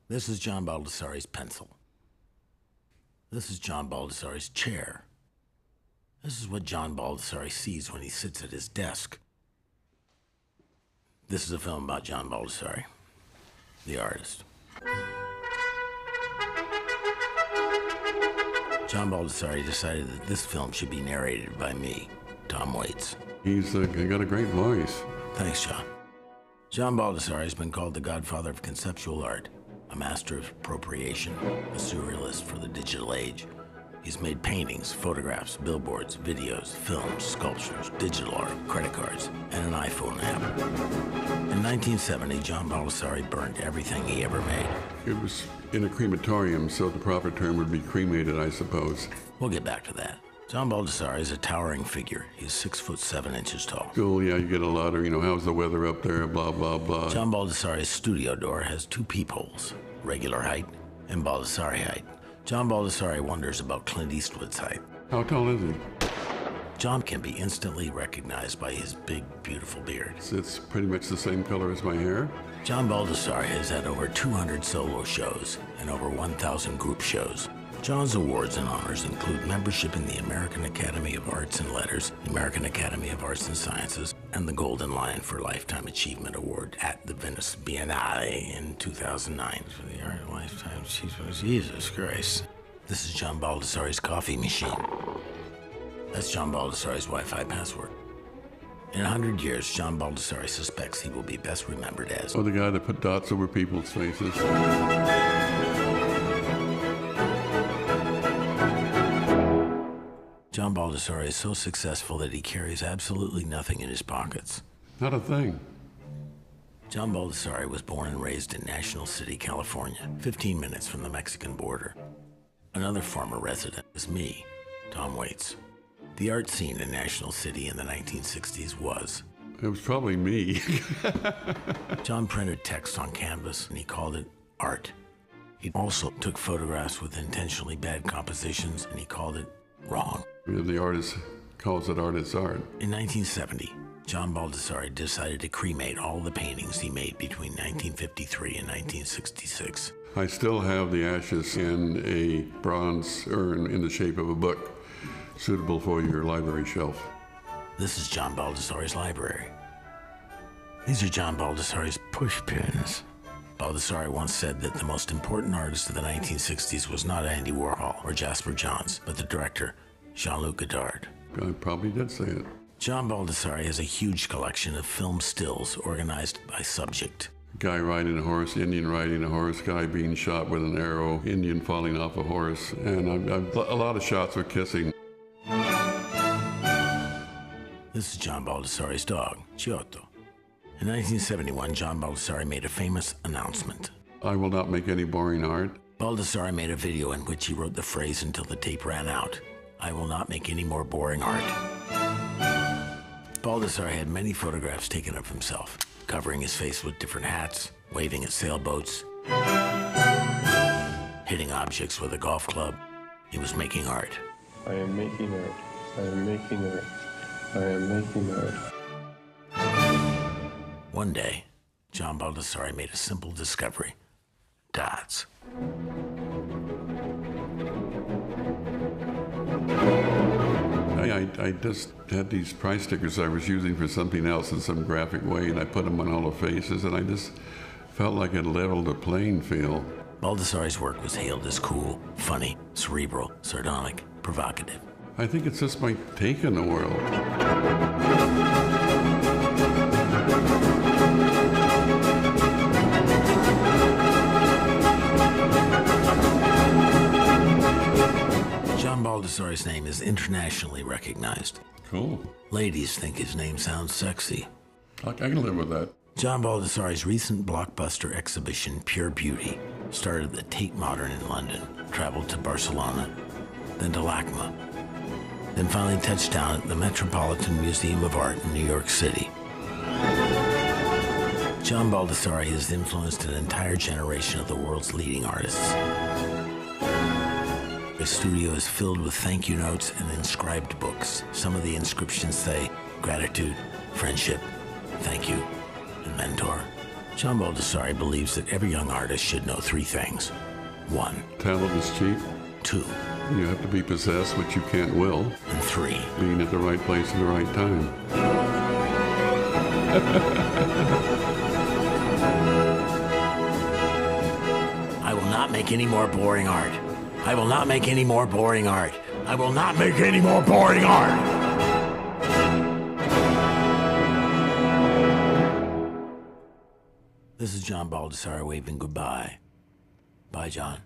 This is John Baldessari's pencil. This is John Baldessari's chair. This is what John Baldessari sees when he sits at his desk. This is a film about John Baldessari, the artist. John Baldessari decided that this film should be narrated by me, Tom Waits. He's got a great voice. Thanks, John. John Baldessari has been called the godfather of conceptual art, a master of appropriation, a surrealist for the digital age. He's made paintings, photographs, billboards, videos, films, sculptures, digital art, credit cards, and an iPhone app. In 1970, John Baldessari burned everything he ever made. It was in a crematorium, so the proper term would be cremated, I suppose. We'll get back to that. John Baldessari is a towering figure. He's 6'7" tall. Cool, yeah, you get a lot of, how's the weather up there, blah, blah, blah. John Baldessari's studio door has 2 peepholes, regular height and Baldessari height. John Baldessari wonders about Clint Eastwood's height. How tall is he? John can be instantly recognized by his big, beautiful beard. It's pretty much the same color as my hair. John Baldessari has had over 200 solo shows and over 1,000 group shows. John's awards and honors include membership in the American Academy of Arts and Letters, the American Academy of Arts and Sciences, and the Golden Lion for Lifetime Achievement Award at the Venice Biennale in 2009 for the Art of Lifetime Achievement. Jesus Christ. This is John Baldessari's coffee machine. That's John Baldessari's Wi-Fi password. In 100 years, John Baldessari suspects he will be best remembered as... Oh, the guy that put dots over people's faces. John Baldessari is so successful that he carries absolutely nothing in his pockets. Not a thing. John Baldessari was born and raised in National City, California, 15 minutes from the Mexican border. Another former resident is me, Tom Waits. The art scene in National City in the 1960s was... It was probably me. John printed text on canvas and he called it art. He also took photographs with intentionally bad compositions and he called it wrong. If the artist calls it art, it's art. In 1970, John Baldessari decided to cremate all the paintings he made between 1953 and 1966. I still have the ashes in a bronze urn in the shape of a book, suitable for your library shelf. This is John Baldessari's library. These are John Baldessari's push pins. Baldessari once said that the most important artist of the 1960s was not Andy Warhol or Jasper Johns, but the director, Jean-Luc Godard. I probably did say it. John Baldessari has a huge collection of film stills organized by subject. Guy riding a horse, Indian riding a horse, guy being shot with an arrow, Indian falling off a horse, and I've a lot of shots with kissing. This is John Baldessari's dog, Giotto. In 1971, John Baldessari made a famous announcement. I will not make any boring art. Baldessari made a video in which he wrote the phrase until the tape ran out. I will not make any more boring art. Baldessari had many photographs taken of himself, covering his face with different hats, waving at sailboats, hitting objects with a golf club. He was making art. I am making art. I am making art. I am making art. One day, John Baldessari made a simple discovery: dots. I just had these price stickers I was using for something else in some graphic way, and I put them on all the faces, and I just felt like it leveled the playing field. Baldessari's work was hailed as cool, funny, cerebral, sardonic, provocative. I think it's just my take on the world. John Baldessari's name is internationally recognized. Cool. Ladies think his name sounds sexy. I can live with that. John Baldessari's recent blockbuster exhibition, Pure Beauty, started at the Tate Modern in London, traveled to Barcelona, then to LACMA, then finally touched down at the Metropolitan Museum of Art in New York City. John Baldessari has influenced an entire generation of the world's leading artists. His studio is filled with thank you notes and inscribed books. Some of the inscriptions say gratitude, friendship, thank you, and mentor. John Baldessari believes that every young artist should know three things. 1. Talent is cheap. 2. You have to be possessed, which you can't will. And 3. Being at the right place at the right time. I will not make any more boring art. I will not make any more boring art. I will not make any more boring art. This is John Baldessari waving goodbye. Bye, John.